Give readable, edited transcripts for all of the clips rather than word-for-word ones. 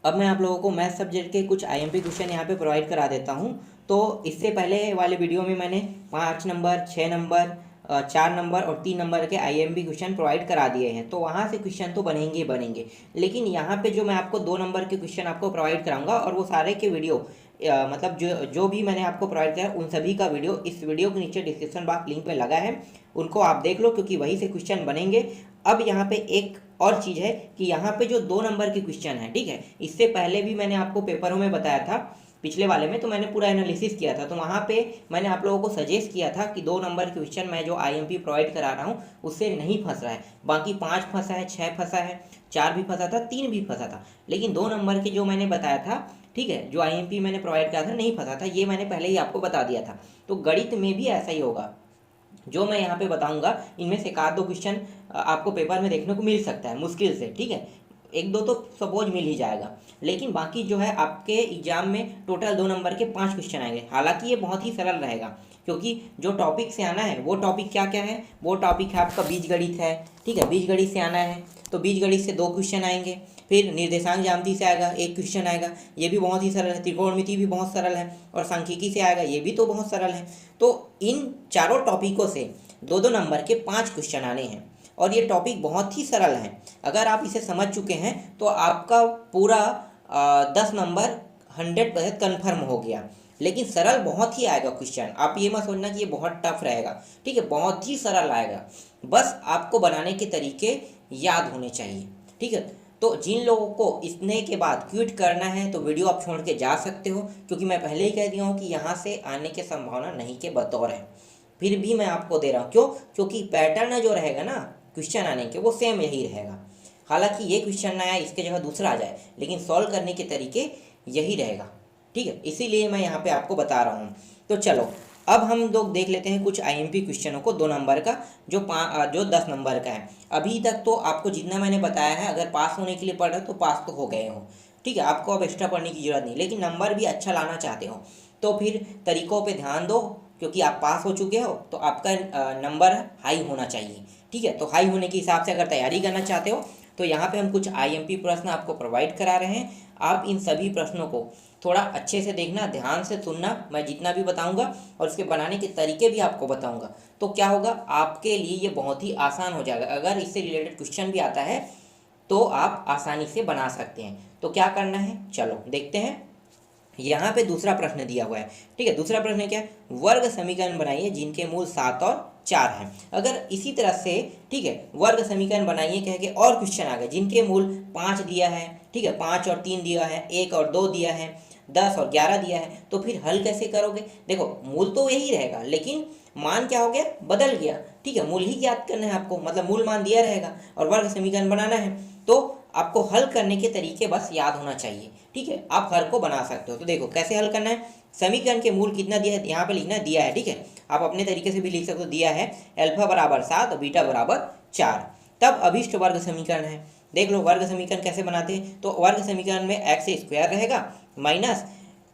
अब मैं आप लोगों को मैथ सब्जेक्ट के कुछ आईएमपी क्वेश्चन यहाँ पे प्रोवाइड करा देता हूँ। तो इससे पहले वाले वीडियो में मैंने 5 नंबर, 6 नंबर, 4 नंबर और 3 नंबर के आईएमपी क्वेश्चन प्रोवाइड करा दिए हैं, तो वहाँ से क्वेश्चन तो बनेंगे ही बनेंगे। लेकिन यहाँ पे जो मैं आपको 2 नंबर के क्वेश्चन आपको प्रोवाइड कराऊंगा, और वो सारे के वीडियो मतलब जो जो भी मैंने आपको प्रोवाइड किया उन सभी का वीडियो इस वीडियो के नीचे डिस्क्रिप्शन बॉक्स लिंक पे लगा है, उनको आप देख लो, क्योंकि वहीं से क्वेश्चन बनेंगे। अब यहाँ पे एक और चीज़ है कि यहाँ पे जो 2 नंबर के क्वेश्चन है, ठीक है, इससे पहले भी मैंने आपको पेपरों में बताया था, पिछले वाले में तो मैंने पूरा एनालिसिस किया था, तो वहाँ पे मैंने आप लोगों को सजेस्ट किया था कि 2 नंबर के क्वेश्चन मैं जो आईएमपी प्रोवाइड करा रहा हूँ उससे नहीं फंस रहा है। बाकी 5 फंसा है, 6 फंसा है, 4 भी फंसा था, 3 भी फंसा था, लेकिन 2 नंबर के जो मैंने बताया था, ठीक है, जो आईएमपी मैंने प्रोवाइड किया था नहीं फंसा था, ये मैंने पहले ही आपको बता दिया था। तो गणित में भी ऐसा ही होगा, जो मैं यहाँ पे बताऊंगा इनमें से 1-2 क्वेश्चन आपको पेपर में देखने को मिल सकता है मुश्किल से, ठीक है, 1-2 तो सपोज मिल ही जाएगा, लेकिन बाकी जो है आपके एग्जाम में टोटल 2 नंबर के 5 क्वेश्चन आएंगे। हालांकि ये बहुत ही सरल रहेगा, क्योंकि जो टॉपिक से आना है वो टॉपिक क्या क्या है, वो टॉपिक है आपका बीजगणित है, ठीक है, बीजगणित से आना है, तो बीजगणित से 2 क्वेश्चन आएंगे। फिर निर्देशांक ज्यामिति से आएगा 1 क्वेश्चन आएगा, ये भी बहुत ही सरल है। त्रिकोणमिति भी बहुत सरल है, और सांख्यिकी से आएगा, ये भी तो बहुत सरल है। तो इन चारों टॉपिकों से 2-2 नंबर के 5 क्वेश्चन आने हैं, और ये टॉपिक बहुत ही सरल है। अगर आप इसे समझ चुके हैं तो आपका पूरा 10 नंबर 100% कन्फर्म हो गया। लेकिन सरल बहुत ही आएगा क्वेश्चन, आप ये मत सोचना कि ये बहुत टफ रहेगा, ठीक है, बहुत ही सरल आएगा। बस आपको बनाने के तरीके याद होने चाहिए, ठीक है। तो जिन लोगों को इतने के बाद क्विट करना है तो वीडियो आप छोड़ के जा सकते हो, क्योंकि मैं पहले ही कह दिया हूँ कि यहाँ से आने की संभावना नहीं के बतौर है। फिर भी मैं आपको दे रहा हूँ, क्यों? क्योंकि पैटर्न जो रहेगा ना क्वेश्चन आने के, वो सेम यही रहेगा। हालांकि ये क्वेश्चन ना आए, इसके जगह दूसरा आ जाए, लेकिन सॉल्व करने के तरीके यही रहेगा, ठीक है, इसीलिए मैं यहाँ पे आपको बता रहा हूँ। तो चलो अब हम लोग देख लेते हैं कुछ आईएमपी क्वेश्चनों को 2 नंबर का, जो 10 नंबर का है। अभी तक तो आपको जितना मैंने बताया है, अगर पास होने के लिए पढ़ रहे हो तो पास तो हो गए हो, ठीक है, आपको अब एक्स्ट्रा पढ़ने की जरूरत नहीं। लेकिन नंबर भी अच्छा लाना चाहते हो तो फिर तरीकों पे ध्यान दो, क्योंकि आप पास हो चुके हो तो आपका नंबर हाई होना चाहिए, ठीक है। तो हाई होने के हिसाब से अगर तैयारी करना चाहते हो तो यहाँ पे हम कुछ आईएमपी प्रश्न आपको प्रोवाइड करा रहे हैं। आप इन सभी प्रश्नों को थोड़ा अच्छे से देखना, ध्यान से सुनना, मैं जितना भी बताऊंगा और उसके बनाने के तरीके भी आपको बताऊंगा, तो क्या होगा, आपके लिए ये बहुत ही आसान हो जाएगा। अगर इससे रिलेटेड क्वेश्चन भी आता है तो आप आसानी से बना सकते हैं। तो क्या करना है, चलो देखते हैं। यहाँ पे दूसरा प्रश्न दिया हुआ है, ठीक है। दूसरा प्रश्न क्या है, वर्ग समीकरण बनाइए जिनके मूल 7 और 4 हैं। अगर इसी तरह से, ठीक है, वर्ग समीकरण बनाइए कह के और क्वेश्चन आ गए जिनके मूल 5 दिया है, ठीक है, 5 और 3 दिया है, 1 और 2 दिया है, 10 और 11 दिया है, तो फिर हल कैसे करोगे? देखो मूल तो यही रहेगा, लेकिन मान क्या हो गया, बदल गया, ठीक है। मूल ही याद करना है आपको, मतलब मूल मान दिया रहेगा और वर्ग समीकरण बनाना है, तो आपको हल करने के तरीके बस याद होना चाहिए, ठीक है। आप हर को बना सकते हो। तो देखो कैसे हल करना है। समीकरण के मूल कितना दिया है, यहाँ पे लिखना दिया है, ठीक है। आप अपने तरीके से भी लिख सकते हो, दिया है अल्फा बराबर 7 और बीटा बराबर 4, तब अभिष्ट वर्ग समीकरण है। देख लो वर्ग समीकरण कैसे बनाते हैं। तो वर्ग समीकरण में एक्स स्क्वायर रहेगा माइनस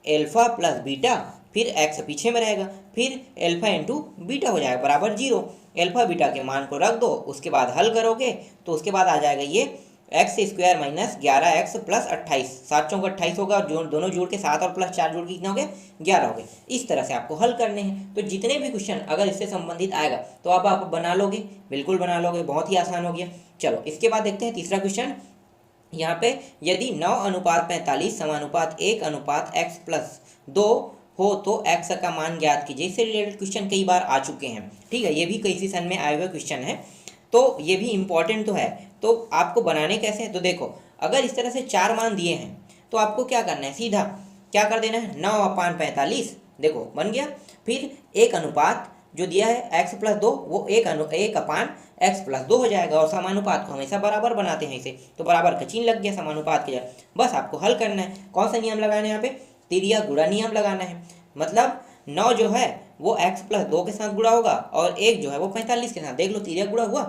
एल्फा प्लस बीटा, फिर एक्स पीछे में रहेगा, फिर एल्फा इंटू बीटा हो जाएगा बराबर 0। एल्फा बीटा के मान को रख दो, उसके बाद हल करोगे तो उसके बाद आ जाएगा ये x square minus 11x plus 28, 7 चौक 28 होगा, और दोनों जोड़ के 7 और प्लस 4 जोड़ के कितना हो गया, 11 हो गया। इस तरह से आपको हल करने हैं। तो जितने भी क्वेश्चन अगर इससे संबंधित आएगा तो आप बना लोगे, बिल्कुल बना लोगे, बहुत ही आसान हो गया। चलो इसके बाद देखते हैं तीसरा क्वेश्चन। यहाँ पे यदि 9:45 समानुपात 1:x+2 हो तो x का मान ज्ञात कीजिए। इससे रिलेटेड क्वेश्चन कई बार आ चुके हैं, ठीक है, ये भी कई सेशन में आए हुए क्वेश्चन है, तो ये भी इम्पॉर्टेंट तो है। तो आपको बनाने कैसे हैं, तो देखो अगर इस तरह से 4 मान दिए हैं तो आपको क्या करना है, सीधा क्या कर देना है, 9/45, देखो बन गया। फिर एक अनुपात जो दिया है x+2, वो 1/x+2 हो जाएगा, और समानुपात को हमेशा बराबर बनाते हैं इसे, तो बराबर का चिन्ह लग गया समानुपात के जगह। बस आपको हल करना है। कौन सा नियम लगाना है यहाँ पे, तिर्या गुणा नियम लगाना है। मतलब 9 जो है वो x+2 के साथ गुणा होगा, और 1 जो है वो 45 के साथ। देख लो तिर्या गुणा हुआ,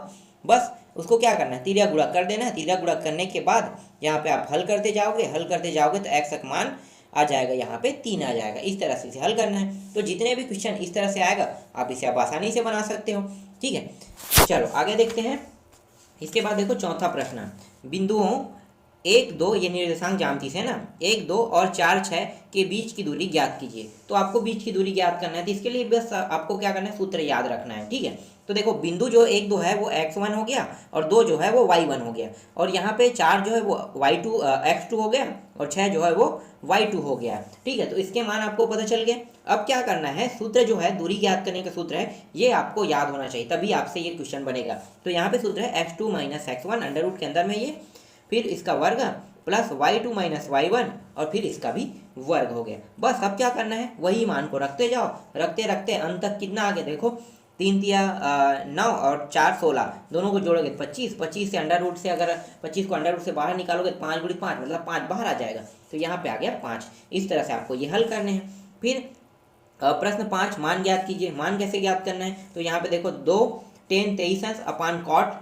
बस उसको क्या करना है, तिर्या गुणा कर देना है। तिर्या गुणा करने के बाद यहाँ पे आप हल करते जाओगे तो x का मान आ जाएगा, यहाँ पे 3 आ जाएगा। इस तरह से इसे हल करना है। तो जितने भी क्वेश्चन इस तरह से आएगा आप इसे आप आसानी से बना सकते हो, ठीक है। चलो आगे देखते हैं। इसके बाद देखो चौथा प्रश्न, बिंदुओं 1 2 ये निर्देशांक ज्यामिति से है ना, 1 2 और 4 6 के बीच की दूरी ज्ञात कीजिए। तो आपको बीच की दूरी ज्ञात करना है, तो इसके लिए बस आपको क्या करना है, सूत्र याद रखना है, ठीक है। तो देखो बिंदु जो 1 2 है वो x1 हो गया और 2 जो है वो y1 हो गया, और यहाँ पे 4 जो है वो y2 x2 हो गया और 6 जो है वो y2 हो गया, ठीक है। तो इसके मान आपको पता चल गए। अब क्या करना है, सूत्र जो है दूरी ज्ञात करने का सूत्र है, ये आपको याद होना चाहिए, तभी आपसे ये क्वेश्चन बनेगा। तो यहाँ पे सूत्र है x2 minus x1 under root के अंदर में ये, फिर इसका वर्ग प्लस y2 माइनस y1 और फिर इसका भी वर्ग हो गया। बस अब क्या करना है, वही मान को रखते जाओ, रखते रखते अंत तक कितना आ गया देखो, 3 तिया 9 और 4 16, दोनों को जोड़ोगे 25, 25 से अंडर रूट से अगर 25 को अंडर रूट से बाहर निकालोगे तो 5 गुणी 5 मतलब 5 बाहर आ जाएगा, तो यहाँ पे आ गया 5। इस तरह से आपको ये हल करने हैं। फिर प्रश्न 5 मान ज्ञात कीजिए। मान कैसे ज्ञात करना है, तो यहाँ पे देखो 2 tan 23 अपान कॉट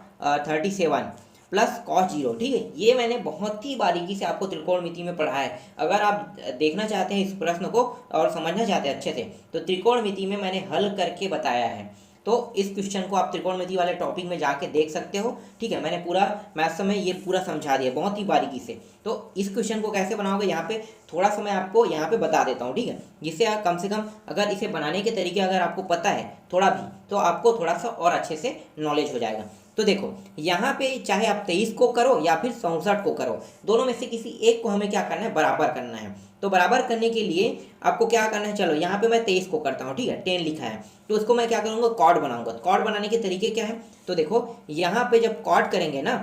37 प्लस कॉस 0, ठीक है। ये मैंने बहुत ही बारीकी से आपको त्रिकोणमिति में पढ़ा है। अगर आप देखना चाहते हैं इस प्रश्न को और समझना चाहते हैं अच्छे से, तो त्रिकोणमिति में मैंने हल करके बताया है। तो इस क्वेश्चन को आप त्रिकोणमिति वाले टॉपिक में जाके देख सकते हो, ठीक है। मैंने पूरा मैथ्स में ये पूरा समझा दिया बहुत ही बारीकी से। तो इस क्वेश्चन को कैसे बनाओगे, यहाँ पे थोड़ा सा मैं आपको यहाँ पे बता देता हूँ, ठीक है, जिससे आप कम से कम अगर इसे बनाने के तरीके अगर आपको पता है थोड़ा भी, तो आपको थोड़ा सा और अच्छे से नॉलेज हो जाएगा। तो देखो यहाँ पे चाहे आप 23 को करो या फिर 64 को करो, दोनों में से किसी एक को हमें क्या करना है, बराबर करना है। तो बराबर करने के लिए आपको क्या करना है, चलो यहाँ पे मैं 23 को करता हूँ, ठीक है, 10 लिखा है, तो उसको मैं क्या करूँगा, कॉर्ड बनाऊंगा। कॉर्ड बनाने के तरीके क्या है, तो देखो यहाँ पे जब कॉर्ड करेंगे ना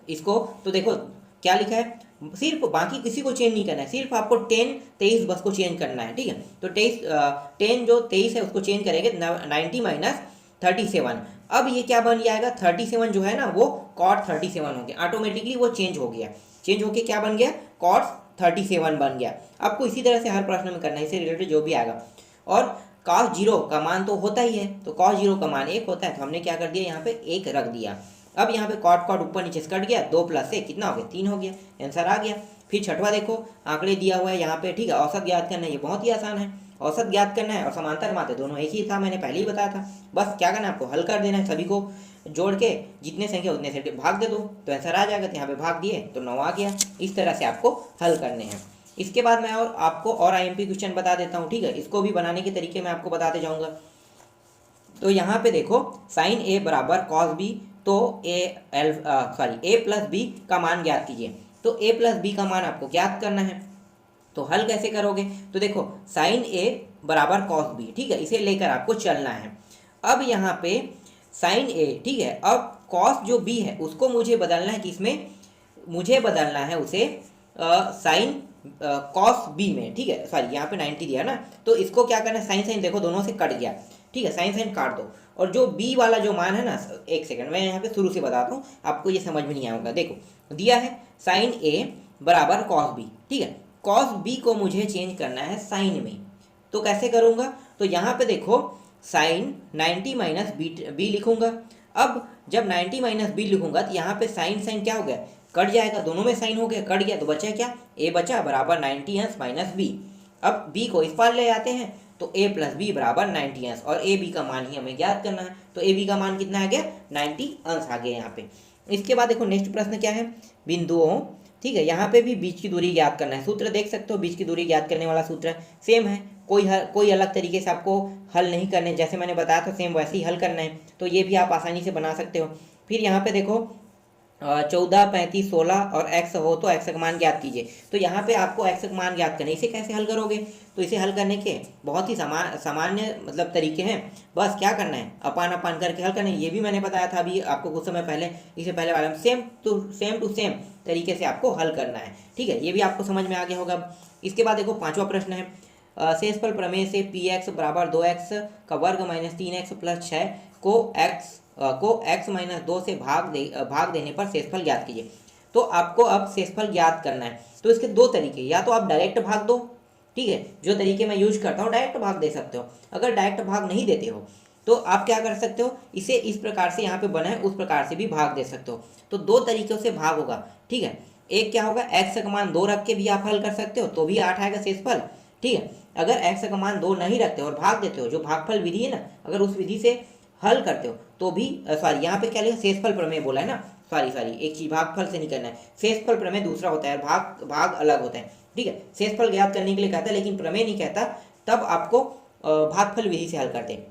इसको, तो देखो क्या लिखा है, सिर्फ बाकी किसी को चेंज नहीं करना है, सिर्फ आपको 10 23 बस को चेंज करना है, ठीक है। तो 10 जो 23 है उसको चेंज करेंगे 90 माइनस 37। अब ये क्या बन जाएगा, 37 जो है ना वो कॉट 37 हो गया, ऑटोमेटिकली वो चेंज हो गया, चेंज होके क्या बन गया, कॉट 37 बन गया। आपको इसी तरह से हर प्रश्न में करना है, इससे रिलेटेड जो भी आएगा। और कॉस 0 का मान तो होता ही है, तो कॉस 0 का मान 1 होता है, तो हमने क्या कर दिया, यहाँ पे 1 रख दिया। अब यहाँ पे कॉट कॉट ऊपर नीचे से कट गया, 2 प्लस 1 कितना हो गया, 3 हो गया, आंसर आ गया। फिर छठवा देखो आंकड़े दिया हुआ है यहाँ पे, ठीक है। औसत ज्ञात करना है, ये बहुत ही आसान है, औसत ज्ञात करना है और समांतर माध्य दोनों एक ही था, मैंने पहले ही बताया था। बस क्या करना है, आपको हल कर देना है, सभी को जोड़ के जितने संख्या उतने से भाग दे दो तो आंसर आ जाएगा। तो यहाँ पे भाग दिए तो 9 आ गया। इस तरह से आपको हल करने हैं। इसके बाद मैं और आपको और IMP क्वेश्चन बता देता हूँ, ठीक है। इसको भी बनाने के तरीके मैं आपको बताते जाऊँगा। तो यहाँ पे देखो साइन ए बराबर कॉस बी, तो ए प्लस बी का मान ज्ञात कीजिए। तो ए प्लस बी का मान आपको ज्ञात करना है, तो हल कैसे करोगे, तो देखो साइन ए बराबर कॉस बी, ठीक है, इसे लेकर आपको चलना है। अब यहाँ पे साइन ए, ठीक है, अब कॉस जो बी है उसको मुझे बदलना है, किसमें, मुझे बदलना है उसे साइन कॉस बी में, ठीक है। सॉरी यहाँ पे 90 दिया ना, तो इसको क्या करना है, साइन साइन देखो दोनों से कट गया, ठीक है, साइन साइन काट दो। और जो बी वाला जो मान है ना, एक सेकंड मैं यहाँ पे शुरू से बताता हूँ, आपको ये समझ में नहीं आएगा। देखो दिया है साइन ए बराबर कॉस बी, ठीक है, कॉस बी को मुझे चेंज करना है साइन में, तो कैसे करूँगा, तो यहाँ पे देखो साइन 90 माइनस बी लिखूंगा। अब जब 90 माइनस बी लिखूंगा तो यहाँ पे साइन साइन क्या हो गया, कट जाएगा, दोनों में साइन हो गया, कट गया, तो बचा क्या, ए बचा बराबर 90 अंश माइनस बी। अब बी को इस पार ले आते हैं, तो ए प्लस बी बराबर 90 अंश, और ए बी का मान ही हमें ज्ञात करना है। तो ए बी का मान कितना आ गया, 90 अंश आ गया यहाँ पे। इसके बाद देखो नेक्स्ट प्रश्न क्या है, बिंदुओं, ठीक है, यहाँ पे भी बीच की दूरी ज्ञात करना है। सूत्र देख सकते हो, बीच की दूरी ज्ञात करने वाला सूत्र सेम है, कोई अलग तरीके से आपको हल नहीं करने, जैसे मैंने बताया था सेम वैसे ही हल करना है। तो ये भी आप आसानी से बना सकते हो। फिर यहाँ पे देखो 14 35 16 और x हो तो x का मान ज्ञात कीजिए। तो यहाँ पे आपको x का मान ज्ञात करना है। इसे कैसे हल करोगे, तो इसे हल करने के बहुत ही सामान्य मतलब तरीके हैं। बस क्या करना है, अपान अपान करके हल करना है। ये भी मैंने बताया था अभी आपको कुछ समय पहले, इससे पहले वाले में सेम टू सेम तरीके से आपको हल करना है, ठीक है। ये भी आपको समझ में आ गया होगा। इसके बाद देखो 5वां प्रश्न है, शेषफल प्रमेय से px बराबर 2x का वर्ग माइनस 3x प्लस 6 को x माइनस 2 से भाग देने पर शेषफल ज्ञात कीजिए। तो आपको अब शेषफल ज्ञात करना है। तो इसके दो तरीके, या तो आप डायरेक्ट भाग दो, ठीक है, जो तरीके मैं यूज करता हूँ डायरेक्ट भाग दे सकते हो। अगर डायरेक्ट भाग नहीं देते हो तो आप क्या कर सकते हो, इसे इस प्रकार से यहाँ पे बना है उस प्रकार से भी भाग दे सकते हो। तो दो तरीकों से भाग होगा, ठीक है। एक क्या होगा, x का मान 2 रख के भी आप हल कर सकते हो, तो भी 8 आएगा शेषफल, ठीक है। अगर x का मान 2 नहीं रखते और भाग देते हो, जो भागफल विधि है ना, अगर उस विधि से हल करते हो तो भी, सॉरी यहाँ पे क्या लिखा, शेषफल प्रमेय बोला है ना, सॉरी एक चीज, भागफल से नहीं करना है। शेषफल प्रमेय दूसरा होता है, भाग अलग होता है, ठीक है। शेषफल ज्ञात करने के लिए कहता है, लेकिन प्रमेय नहीं कहता, तब आपको भागफल विधि से हल करते हैं।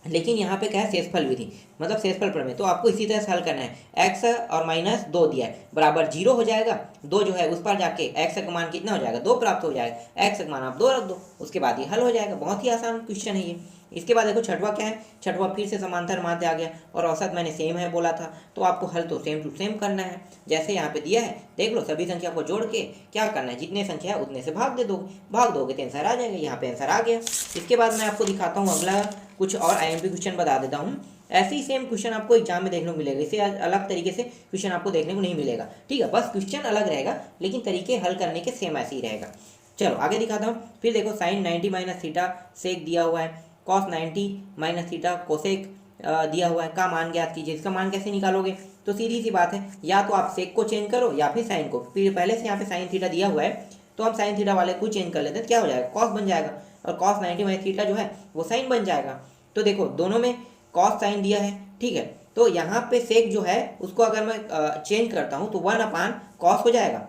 लेकिन यहाँ पे क्या है, शेषफल विधि मतलब शेषफल प्रमेय। तो आपको इसी तरह से हल करना है। x और -2 दिया है, बराबर 0 हो जाएगा। 2 जो है उस पर जाके x का मान कितना हो जाएगा, 2 प्राप्त हो जाएगा। x का मान आप 2 रख दो, उसके बाद ये हल हो जाएगा। बहुत ही आसान क्वेश्चन है ये। इसके बाद देखो छठवा क्या है, छठवा फिर से समांतर माध्य आ गया, और औसत मैंने सेम है बोला था, तो आपको हल तो सेम टू सेम करना है। जैसे यहाँ पे दिया है, देख लो, सभी संख्या को जोड़ के क्या करना है, जितने संख्या है उतने से भाग दोगे तो आंसर आ जाएगा। यहाँ पे आंसर आ गया। इसके बाद मैं आपको दिखाता हूँ अगला कुछ और आईएमपी क्वेश्चन बता देता हूँ। ऐसे ही सेम क्वेश्चन आपको एग्जाम में देखने को मिलेगा, इसे अलग तरीके से क्वेश्चन आपको देखने को नहीं मिलेगा, ठीक है। बस क्वेश्चन अलग रहेगा, लेकिन तरीके हल करने के सेम ऐसे ही रहेगा। चलो आगे दिखाता हूँ। फिर देखो साइन 90 माइनस थीटा सेक दिया हुआ है, कॉस 90 माइनस थीटा कोसेक दिया हुआ है, का मान ज्ञात कीजिए। इसका मान कैसे निकालोगे, तो सीधी सी बात है, या तो आप सेक को चेंज करो या फिर साइन को। फिर पहले से यहाँ पे साइन थीटा दिया हुआ है, तो हम साइन थीटा वाले को चेंज कर लेते हैं, क्या हो जाएगा, कॉस बन जाएगा, और कॉस 90 माइनस थीटा जो है वो साइन बन जाएगा। तो देखो दोनों में कॉस साइन दिया है, ठीक है। तो यहाँ पे सेक जो है उसको अगर मैं चेंज करता हूँ तो 1/cos हो जाएगा।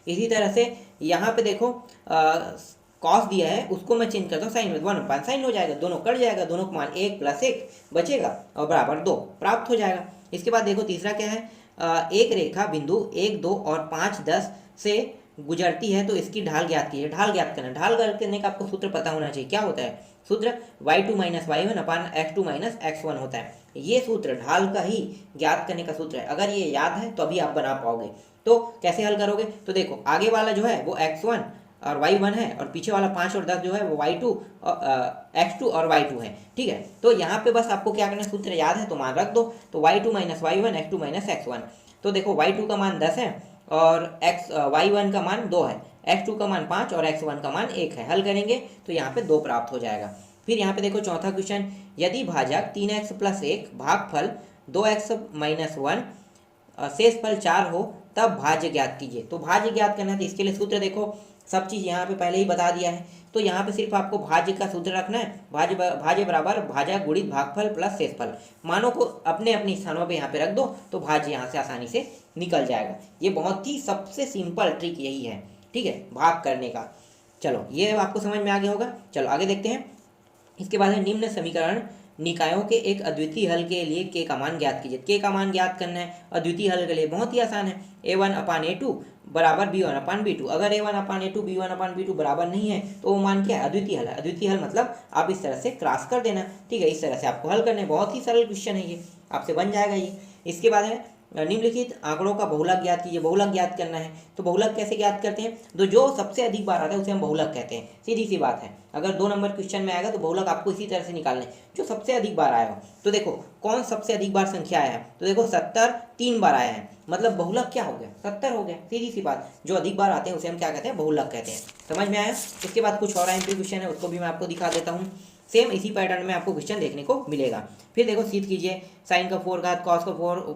इसी तरह से यहाँ पे देखो कॉस दिया है, उसको मैं चेंज करता हूँ साइन में, 1/sin हो जाएगा। दोनों कट जाएगा, दोनों का मान 1 + 1 बचेगा और बराबर 2 प्राप्त हो जाएगा। इसके बाद देखो तीसरा क्या है, एक रेखा बिंदु 1, 2 और 5, 10 से गुजरती है, तो इसकी ढाल ज्ञात कीजिए। ढाल ज्ञात करना, ढाल ज्ञात करने का आपको सूत्र पता होना चाहिए। क्या होता है सूत्र, y2 - y1/x2 - x1 होता है। ये सूत्र ढाल का ही ज्ञात करने का सूत्र है। अगर ये याद है तो अभी आप बना पाओगे। तो कैसे हल करोगे, तो देखो आगे वाला जो है वो x1 और y1 है, और पीछे वाला 5 और 10 जो है वो y2 x2 और y2 है, ठीक है। तो यहाँ पे बस आपको क्या करना है, सूत्र याद है तो मान रख दो। तो y2 - y1 x2 - x1। तो देखो y2 का मान 10 है और y1 का मान 2 है, x2 का मान 5 और x1 का मान 1 है। हल करेंगे तो यहाँ पे 2 प्राप्त हो जाएगा। फिर यहाँ पे देखो चौथा क्वेश्चन, यदि भाजक 3x + 1 भागफल 2x - 1 शेषफल 4 हो, तब भाज्य ज्ञात कीजिए। तो भाज्य ज्ञात करना है, तो इसके लिए सूत्र देखो, सब चीज़ यहाँ पे पहले ही बता दिया है। तो यहाँ पे सिर्फ आपको भाज्य का सूत्र रखना है, भाज्य बराबर भाजक गुणित भागफल प्लस शेषफल। मानों को अपने अपने स्थानों पे यहाँ पे रख दो, तो भाज्य यहाँ से आसानी से निकल जाएगा। ये बहुत ही सबसे सिंपल ट्रिक यही है, ठीक है, भाग करने का। चलो ये आपको समझ में आ गया होगा। चलो आगे देखते हैं। इसके बाद है निम्न समीकरण निकायों के एक अद्वितीय हल के लिए के का मान ज्ञात कीजिए। के का मान ज्ञात करना है अद्वितीय हल के लिए, बहुत ही आसान है। a1/a2 बराबर b1/b2। अगर a1/a2 b1/b2 बराबर नहीं है तो वो मान क्या है, अद्वितीय हल है। अद्वितीय हल मतलब आप इस तरह से क्रॉस कर देना, ठीक है। इस तरह से आपको हल करना है, बहुत ही सरल क्वेश्चन है ये, आपसे बन जाएगा ये। इसके बाद है निम्नलिखित आंकड़ों का बहुलक ज्ञात कीजिए। बहुलक ज्ञात करना है, तो बहुलक कैसे ज्ञात करते हैं, तो जो सबसे अधिक बार आता है उसे हम बहुलक कहते हैं। सीधी सी बात है, अगर 2 नंबर क्वेश्चन में आएगा तो बहुलक आपको इसी तरह से निकालना है, जो सबसे अधिक बार आया हो। तो देखो कौन सबसे अधिक बार संख्या आया है, तो देखो 70 3 बार आया है, मतलब बहुलक क्या हो गया, 70 हो गया। सीधी सी बात, जो अधिक बार आते हैं उसे हम क्या कहते हैं, बहुलक कहते हैं। समझ में आया। इसके बाद कुछ और आईएमपी क्वेश्चन है, उसको भी मैं आपको दिखा देता हूँ। सेम इसी पैटर्न में आपको क्वेश्चन देखने को मिलेगा। फिर देखो सीध कीजिए, साइन का 4 घात कॉस का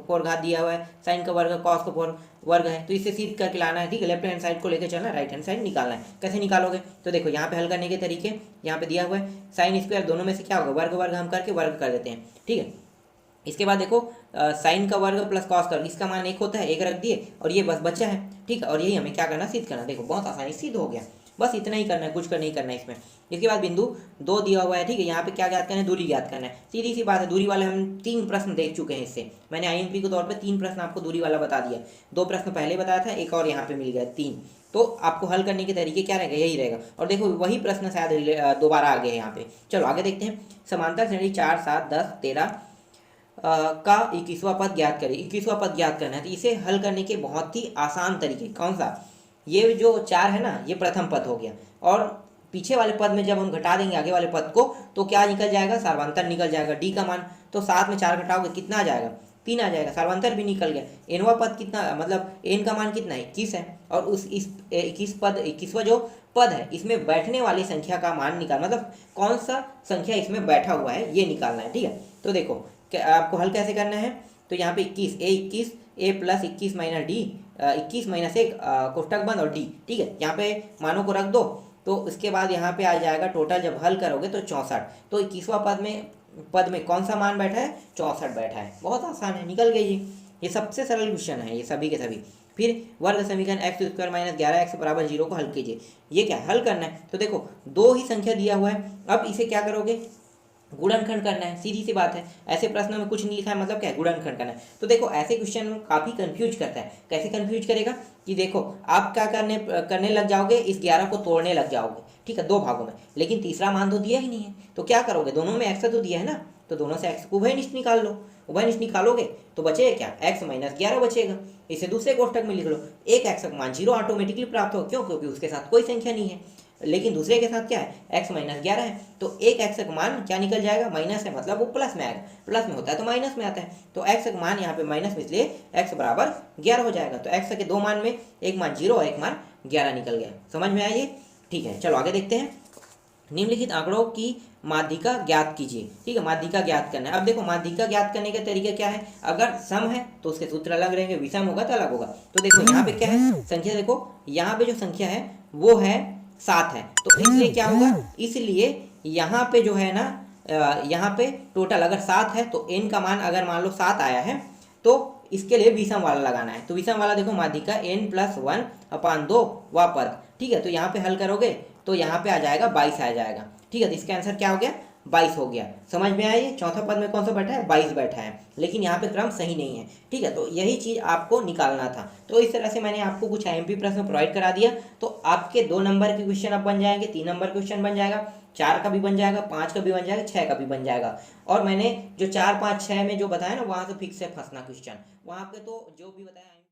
4 घात दिया हुआ है, साइन का वर्ग कॉस का 4 वर्ग है, तो इसे सीध करके लाना है, ठीक है। लेफ्ट हैंड साइड को लेकर चलना है, राइट हैंड साइड निकालना है। कैसे निकालोगे, तो देखो यहाँ पे हल करने के तरीके यहाँ पे दिया हुआ है। साइन स्क्वायर दोनों में से क्या होगा, वर्ग वर्ग हम करके वर्ग कर देते हैं, ठीक है। इसके बाद देखो साइन का वर्ग प्लस कॉस का, इसका मान 1 होता है, 1 रख दिए और ये बस बचा है, ठीक है। और यही हमें क्या करना, सिद्ध करना। देखो बहुत आसानी सिद्ध हो गया, बस इतना ही करना है, कुछ कर नहीं करना है इसमें। इसके बाद बिंदु 2 दिया हुआ है, ठीक है। यहाँ पे क्या ज्ञात करना है, दूरी ज्ञात करना है। सीधी सी बात है, दूरी वाले हम 3 प्रश्न देख चुके हैं इससे। मैंने आईएमपी के तौर पे 3 प्रश्न आपको दूरी वाला बता दिया, 2 प्रश्न पहले बताया था, एक और यहाँ पे मिल गया 3। तो आपको हल करने के तरीके क्या रहेगा, यही रहेगा। और देखो वही प्रश्न शायद दोबारा आ गए यहाँ पे। चलो आगे देखते हैं। समांतर श्रेणी 4 7 10 13 का 21वां पद ज्ञात करें। 21वां पद ज्ञात करना है, तो इसे हल करने के बहुत ही आसान तरीके, कौन सा, ये जो 4 है ना, ये प्रथम पद हो गया, और पीछे वाले पद में जब हम घटा देंगे आगे वाले पद को, तो क्या निकल जाएगा, सार्वंतर निकल जाएगा। डी का मान, तो 7 में 4 घटाओगे कितना आ जाएगा, 3 आ जाएगा, सार्वंतर भी निकल गया। एनवा पद कितना, मतलब एन का मान कितना है, 21 है, और उस इस 21वां जो पद है इसमें बैठने वाली संख्या का मान निकाल, मतलब कौन सा संख्या इसमें बैठा हुआ है ये निकालना है, ठीक है। तो देखो आपको हल कैसे करना है, तो यहाँ पे 21 a plus 21 minus D, 21 minus 1 कोष्टक बंद और डी, ठीक है। यहाँ पे मानों को रख दो, तो उसके बाद यहाँ पे आ जाएगा टोटल, जब हल करोगे तो 64। तो 21वां पद में कौन सा मान बैठा है, 64 बैठा है। बहुत आसान है, निकल गई जी। ये सबसे सरल क्वेश्चन है ये सभी के सभी। फिर वर्ग समीकरण एक्स स्क्वायर माइनस 11x बराबर 0 को हल कीजिए। ये क्या हल करना है, तो देखो दो ही संख्या दिया हुआ है, अब इसे क्या करोगे, गुणनखंड करना है, सीधी सी बात है। ऐसे प्रश्नों में कुछ नहीं लिखा है, मतलब क्या है, गुणनखंड करना है। तो देखो ऐसे क्वेश्चन में काफ़ी कंफ्यूज करता है। कैसे कंफ्यूज करेगा कि देखो आप क्या करने लग जाओगे, इस 11 को तोड़ने लग जाओगे, ठीक है, दो भागों में, लेकिन तीसरा मान तो दिया ही नहीं है, तो क्या करोगे, दोनों में एक्स तो दिया है ना, तो दोनों से एक्स को उभयनिष्ठ निकाल लो। उभयनिष्ठ निकालोगे तो बचेगा क्या, एक्स माइनस 11 बचेगा। इसे दूसरे कोष्टक में लिख लो, एक एक्स का मान 0 ऑटोमेटिकली प्राप्त हो, क्यों, क्योंकि उसके साथ कोई संख्या नहीं है, लेकिन दूसरे के साथ क्या है, x माइनस 11 है, तो एक x का मान क्या निकल जाएगा, माइनस है, मतलब वो प्लस में आएगा, प्लस में होता है तो माइनस में आता है, तो x का मान यहाँ पे माइनस में, इसलिए x बराबर 11 हो जाएगा। तो x के दो मान में एक मान 0 और एक मान 11 निकल गया। समझ में आइए, ठीक है, चलो आगे देखते हैं। निम्नलिखित आंकड़ों की माध्यिका ज्ञात कीजिए, ठीक है, माध्यिका ज्ञात करना है। अब देखो माध्यिका ज्ञात करने का तरीका क्या है, अगर सम है तो उसके सूत्र अलग रहेंगे, विषम होगा तो अलग होगा। तो देखो यहाँ पे क्या है संख्या, देखो यहाँ पे जो संख्या है वो है 7 है, तो इसलिए क्या होगा, इसलिए यहाँ पे जो है ना, यहाँ पे टोटल अगर 7 है तो n का मान अगर मान लो 7 आया है तो इसके लिए विषम वाला लगाना है। तो विषम वाला देखो माध्यिका n+1/2 व पद, ठीक है, तो यहाँ पे हल करोगे तो यहाँ पे आ जाएगा 22 आ जाएगा, ठीक है, तो इसका आंसर क्या हो गया, 22 हो गया। समझ में आया, ये चौथा पद में कौन सा बैठा है, 22 बैठा है, लेकिन यहाँ पे क्रम सही नहीं है, ठीक है, तो यही चीज़ आपको निकालना था। तो इस तरह से मैंने आपको कुछ IMP प्रश्न प्रोवाइड करा दिया, तो आपके 2 नंबर के क्वेश्चन अब बन जाएंगे, 3 नंबर क्वेश्चन बन जाएगा, 4 का भी बन जाएगा, 5 का भी बन जाएगा, 6 का भी बन जाएगा। और मैंने जो 4, 5, 6 में जो बताया ना, वहाँ से फिक्स है फंसना क्वेश्चन, वहाँ पे तो जो भी बताया